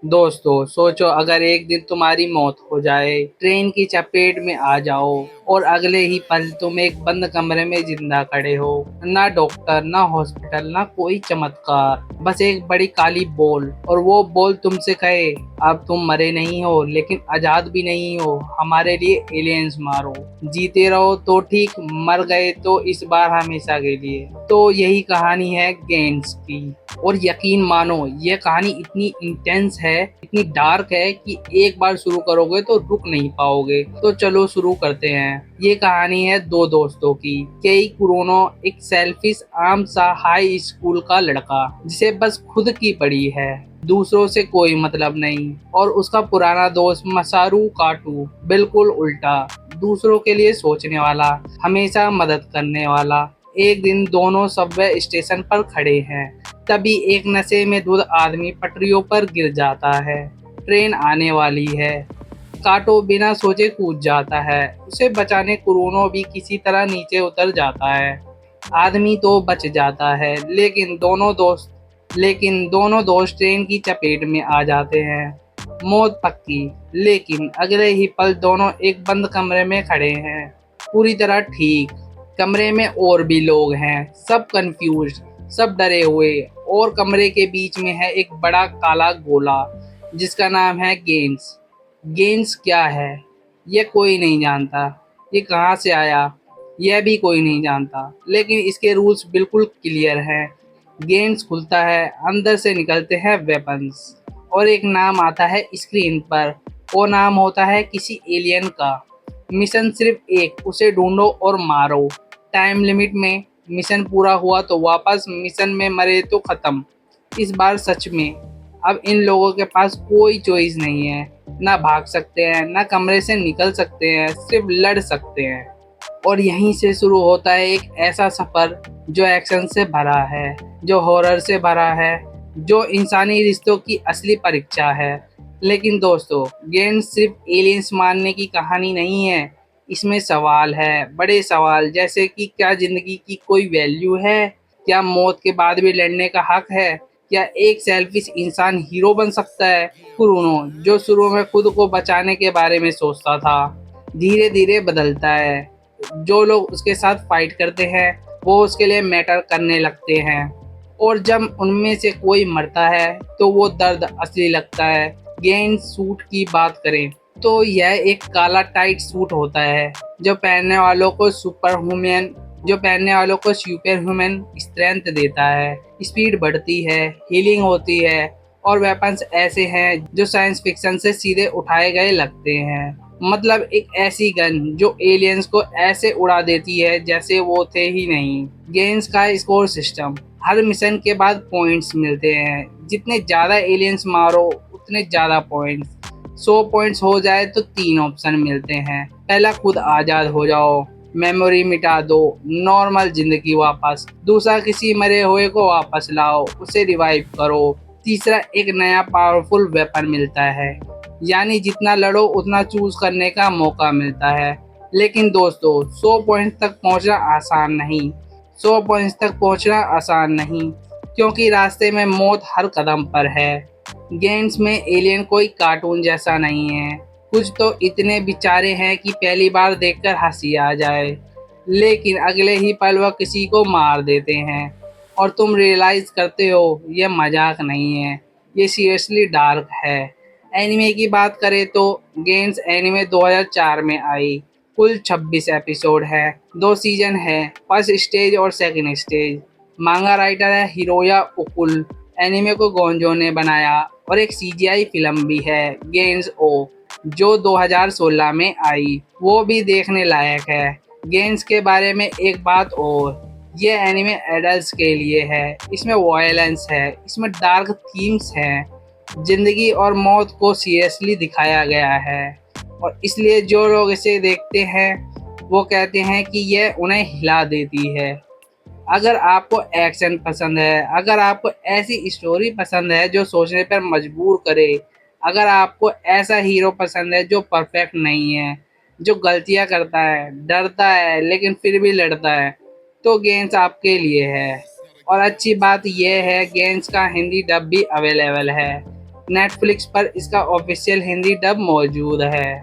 दोस्तों सोचो, अगर एक दिन तुम्हारी मौत हो जाए, ट्रेन की चपेट में आ जाओ और अगले ही पल तुम एक बंद कमरे में जिंदा खड़े हो। ना डॉक्टर, ना हॉस्पिटल, ना कोई चमत्कार, बस एक बड़ी काली बॉल। और वो बॉल तुमसे कहे, अब तुम मरे नहीं हो लेकिन आजाद भी नहीं हो, हमारे लिए एलियंस मारो। जीते रहो तो ठीक, मर गए तो इस बार हमेशा के लिए। तो यही कहानी है गेंट्स की। और यकीन मानो, ये कहानी इतनी इंटेंस है, इतनी डार्क है कि एक बार शुरू करोगे तो रुक नहीं पाओगे। तो चलो शुरू करते हैं। ये कहानी है दो दोस्तों की। केई कुरोनो एक सेल्फिश आम सा हाई स्कूल का लड़का, जिसे बस खुद की पड़ी है, दूसरों से कोई मतलब नहीं। और उसका पुराना दोस्त मसारू काटू बिल्कुल उल्टा, दूसरों के लिए सोचने वाला, हमेशा मदद करने वाला। एक दिन दोनों सबवे स्टेशन पर खड़े हैं, तभी एक नशे में धुत आदमी पटरियों पर गिर जाता है। ट्रेन आने वाली है। काटो बिना सोचे कूद जाता है, उसे बचाने कुरोनो भी किसी तरह नीचे उतर जाता है। आदमी तो बच जाता है, लेकिन दोनों दोस्त ट्रेन की चपेट में आ जाते हैं। मौत पक्की। लेकिन अगले ही पल दोनों एक बंद कमरे में खड़े हैं, पूरी तरह ठीक। कमरे में और भी लोग हैं, सब कंफ्यूज, सब डरे हुए। और कमरे के बीच में है एक बड़ा काला गोला, जिसका नाम है गेंस। गेंस क्या है, ये कोई नहीं जानता। ये कहाँ से आया, यह भी कोई नहीं जानता। लेकिन इसके रूल्स बिल्कुल क्लियर हैं। गेंस खुलता है, अंदर से निकलते हैं वेपन्स, और एक नाम आता है स्क्रीन पर। वो नाम होता है किसी एलियन का। मिशन सिर्फ एक, उसे ढूंढो और मारो टाइम लिमिट में। मिशन पूरा हुआ तो वापस, मिशन में मरे तो खत्म। इस बार सच में अब इन लोगों के पास कोई चॉइस नहीं है। ना भाग सकते हैं, ना कमरे से निकल सकते हैं, सिर्फ लड़ सकते हैं। और यहीं से शुरू होता है एक ऐसा सफर जो एक्शन से भरा है, जो हॉरर से भरा है, जो इंसानी रिश्तों की असली परीक्षा है। लेकिन दोस्तों, गेम सिर्फ एलियंस मारने की कहानी नहीं है। इसमें सवाल है, बड़े सवाल, जैसे कि क्या जिंदगी की कोई वैल्यू है? क्या मौत के बाद भी लड़ने का हक है? क्या एक सेल्फिश इंसान हीरो बन सकता है? कुरुनो, जो शुरू में खुद को बचाने के बारे में सोचता था, धीरे धीरे बदलता है। जो लोग उसके साथ फाइट करते हैं वो उसके लिए मैटर करने लगते हैं। और जब उनमें से कोई मरता है तो वो दर्द असली लगता है। गेंद सूट की बात करें तो यह एक काला टाइट सूट होता है, जो पहनने वालों को सुपर ह्यूमन स्ट्रेंथ देता है। स्पीड बढ़ती है, हीलिंग होती है, और वेपन्स ऐसे हैं जो साइंस फिक्शन से सीधे उठाए गए लगते हैं। मतलब एक ऐसी गन जो एलियंस को ऐसे उड़ा देती है जैसे वो थे ही नहीं। गेम्स का स्कोर सिस्टम, हर मिशन के बाद पॉइंट्स मिलते हैं। जितने ज्यादा एलियंस मारो उतने ज्यादा पॉइंट्स। 100 पॉइंट्स हो जाए तो 3 ऑप्शन मिलते हैं। पहला, खुद आजाद हो जाओ, मेमोरी मिटा दो, नॉर्मल जिंदगी वापस। दूसरा, किसी मरे हुए को वापस लाओ, उसे रिवाइव करो। तीसरा, एक नया पावरफुल वेपन मिलता है, यानी जितना लड़ो उतना चूज करने का मौका मिलता है। लेकिन दोस्तों, 100 पॉइंट्स तक पहुंचना आसान नहीं। 100 पॉइंट्स तक पहुंचना आसान नहीं, क्योंकि रास्ते में मौत हर कदम पर है। गेम्स में एलियन कोई कार्टून जैसा नहीं है। कुछ तो इतने बेचारे हैं कि पहली बार देखकर हंसी आ जाए, लेकिन अगले ही पल वह किसी को मार देते हैं और तुम रियलाइज करते हो यह मजाक नहीं है, ये सीरियसली डार्क है। एनिमे की बात करें तो गेम्स एनिमे 2004 में आई। कुल 26 एपिसोड है, 2 सीजन है, फर्स्ट स्टेज और सेकंड स्टेज। मांगा राइटर है हिरोया उकुल। एनिमे को गोंजो ने बनाया, और एक सीजीआई फिल्म भी है गेंस ओ, जो 2016 में आई, वो भी देखने लायक है। गेंस के बारे में एक बात और, ये एनिमे एडल्ट्स के लिए है। इसमें वायलेंस है, इसमें डार्क थीम्स हैं, जिंदगी और मौत को सीरियसली दिखाया गया है। और इसलिए जो लोग इसे देखते हैं वो कहते हैं कि यह उन्हें हिला देती है। अगर आपको एक्शन पसंद है, अगर आपको ऐसी स्टोरी पसंद है जो सोचने पर मजबूर करे, अगर आपको ऐसा हीरो पसंद है जो परफेक्ट नहीं है, जो गलतियां करता है, डरता है लेकिन फिर भी लड़ता है, तो गेम्स आपके लिए है। और अच्छी बात यह है, गेम्स का हिंदी डब भी अवेलेबल है। नेटफ्लिक्स पर इसका ऑफिशियल हिंदी डब मौजूद है।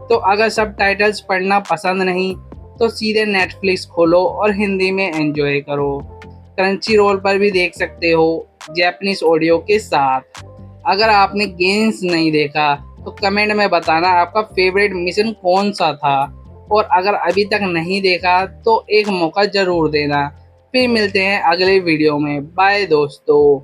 तो अगर सबटाइटल्स पढ़ना पसंद नहीं तो सीधे नेटफ्लिक्स खोलो और हिंदी में एंजॉय करो। क्रंची रोल पर भी देख सकते हो जैपनीज ऑडियो के साथ। अगर आपने गेम्स नहीं देखा तो कमेंट में बताना आपका फेवरेट मिशन कौन सा था, और अगर अभी तक नहीं देखा तो एक मौका ज़रूर देना। फिर मिलते हैं अगले वीडियो में। बाय दोस्तों।